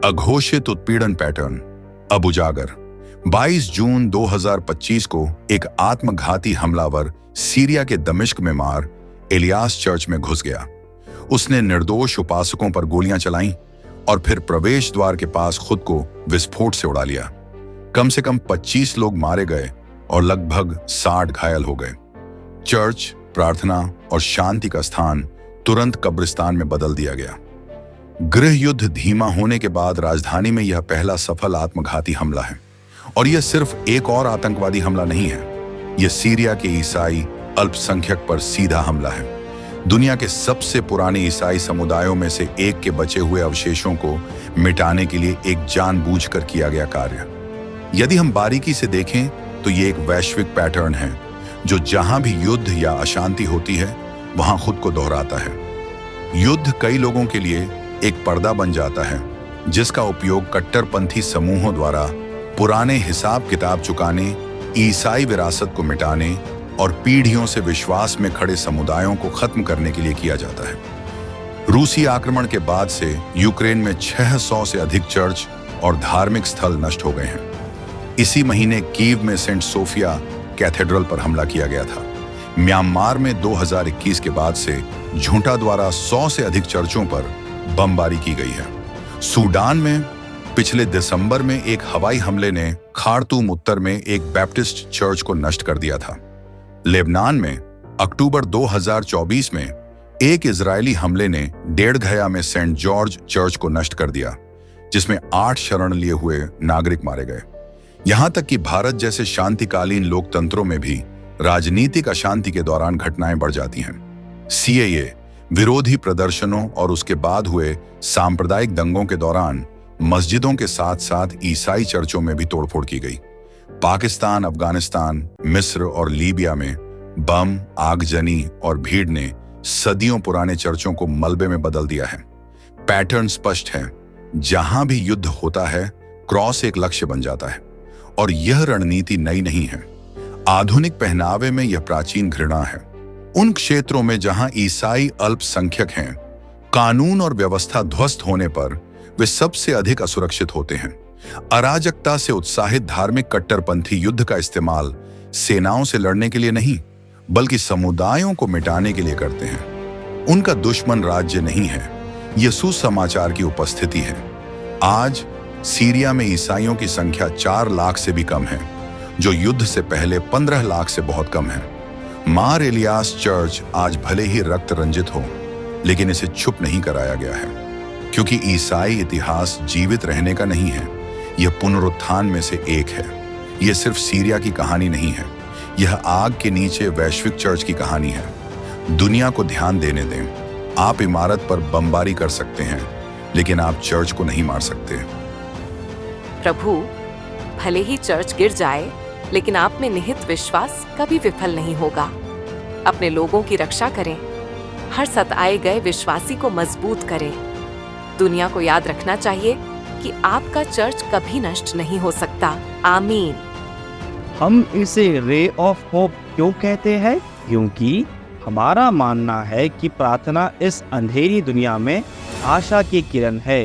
अघोषित उत्पीड़न पैटर्न अब उजागर। 22 जून 2025 को एक आत्मघाती हमलावर सीरिया के दमिश्क में मार एलियास चर्च में घुस गया। उसने निर्दोष उपासकों पर गोलियां चलाईं और फिर प्रवेश द्वार के पास खुद को विस्फोट से उड़ा लिया। कम से कम 25 लोग मारे गए और लगभग 60 घायल हो गए। चर्च, प्रार्थना और शांति का स्थान तुरंत कब्रिस्तान में बदल दिया गया। गृह युद्ध धीमा होने के बाद राजधानी में यह पहला सफल आत्मघाती हमला है। और यह सिर्फ एक और आतंकवादी हमला नहीं है, यह सीरिया के ईसाई अल्पसंख्यक पर सीधा हमला है। दुनिया के सबसे पुराने ईसाई समुदायों में से एक के बचे हुए अवशेषों को मिटाने के लिए एक जानबूझकर किया गया कार्य। यदि हम बारीकी से देखें तो यह एक वैश्विक पैटर्न है जो जहां भी युद्ध या अशांति होती है वहां खुद को दोहराता है। युद्ध कई लोगों के लिए एक पर्दा बन जाता है जिसका उपयोग कट्टरपंथी समूहों द्वारा पुराने हिसाब किताब चुकाने, ईसाई विरासत को मिटाने और पीढ़ियों से विश्वास में खड़े समुदायों को खत्म करने के लिए किया जाता है। रूसी आक्रमण के बाद से यूक्रेन में 600 से अधिक चर्च और धार्मिक स्थल नष्ट हो गए हैं। इसी महीने कीव में सेंट सोफिया कैथेड्रल पर हमला किया गया था। म्यांमार में 2021 के बाद से झुंटा द्वारा 100 से अधिक चर्चों पर बमबारी की गई है। सूडान में पिछले दिसंबर में एक हवाई हमले ने खार्तूम उत्तर में एक बैप्टिस्ट चर्च को नष्ट कर दिया था। लेबनान में अक्टूबर 2024 में एक इजरायली हमले ने डेढ़ घया में सेंट जॉर्ज चर्च को नष्ट कर दिया, जिसमें 8 शरण लिए हुए नागरिक मारे गए। यहां तक कि भारत जैसे शांतिकालीन लोकतंत्रों में भी राजनीतिक अशांति के दौरान घटनाएं बढ़ जाती हैं। सीएए विरोधी प्रदर्शनों और उसके बाद हुए सांप्रदायिक दंगों के दौरान मस्जिदों के साथ साथ ईसाई चर्चों में भी तोड़फोड़ की गई। पाकिस्तान, अफगानिस्तान, मिस्र और लीबिया में बम, आगजनी और भीड़ ने सदियों पुराने चर्चों को मलबे में बदल दिया है। पैटर्न स्पष्ट है, जहां भी युद्ध होता है क्रॉस एक लक्ष्य बन जाता है। और यह रणनीति नई नहीं है। आधुनिक पहनावे में यह प्राचीन घृणा है। उन क्षेत्रों में जहां ईसाई अल्पसंख्यक हैं, कानून और व्यवस्था ध्वस्त होने पर वे सबसे अधिक असुरक्षित होते हैं। अराजकता से उत्साहित धार्मिक कट्टरपंथी युद्ध का इस्तेमाल सेनाओं से लड़ने के लिए नहीं, बल्कि समुदायों को मिटाने के लिए करते हैं। उनका दुश्मन राज्य नहीं है, यह सुसमाचार की उपस्थिति है। आज सीरिया में ईसाइयों की संख्या 4 लाख से भी कम है, जो युद्ध से पहले 15 लाख से बहुत कम है। मार एलियास चर्च आज भले ही रक्त रंजित हो, लेकिन इसे चुप नहीं कराया गया है, क्योंकि ईसाई इतिहास जीवित रहने का नहीं है, यह पुनरुत्थान में से एक है। यह सिर्फ सीरिया की कहानी नहीं है, यह आग के नीचे वैश्विक चर्च की कहानी है। दुनिया को ध्यान देने दें। आप इमारत पर बमबारी कर सकते हैं, लेकिन आप चर्च को नहीं मार सकते। प्रभु, भले ही चर्च गिर जाए, लेकिन आप में निहित विश्वास कभी विफल नहीं होगा। अपने लोगों की रक्षा करें, हर सताए गए विश्वासी को मजबूत करें। दुनिया को याद रखना चाहिए कि आपका चर्च कभी नष्ट नहीं हो सकता। आमीन। हम इसे रे ऑफ होप क्यों कहते हैं? क्योंकि हमारा मानना है कि प्रार्थना इस अंधेरी दुनिया में आशा की किरण है।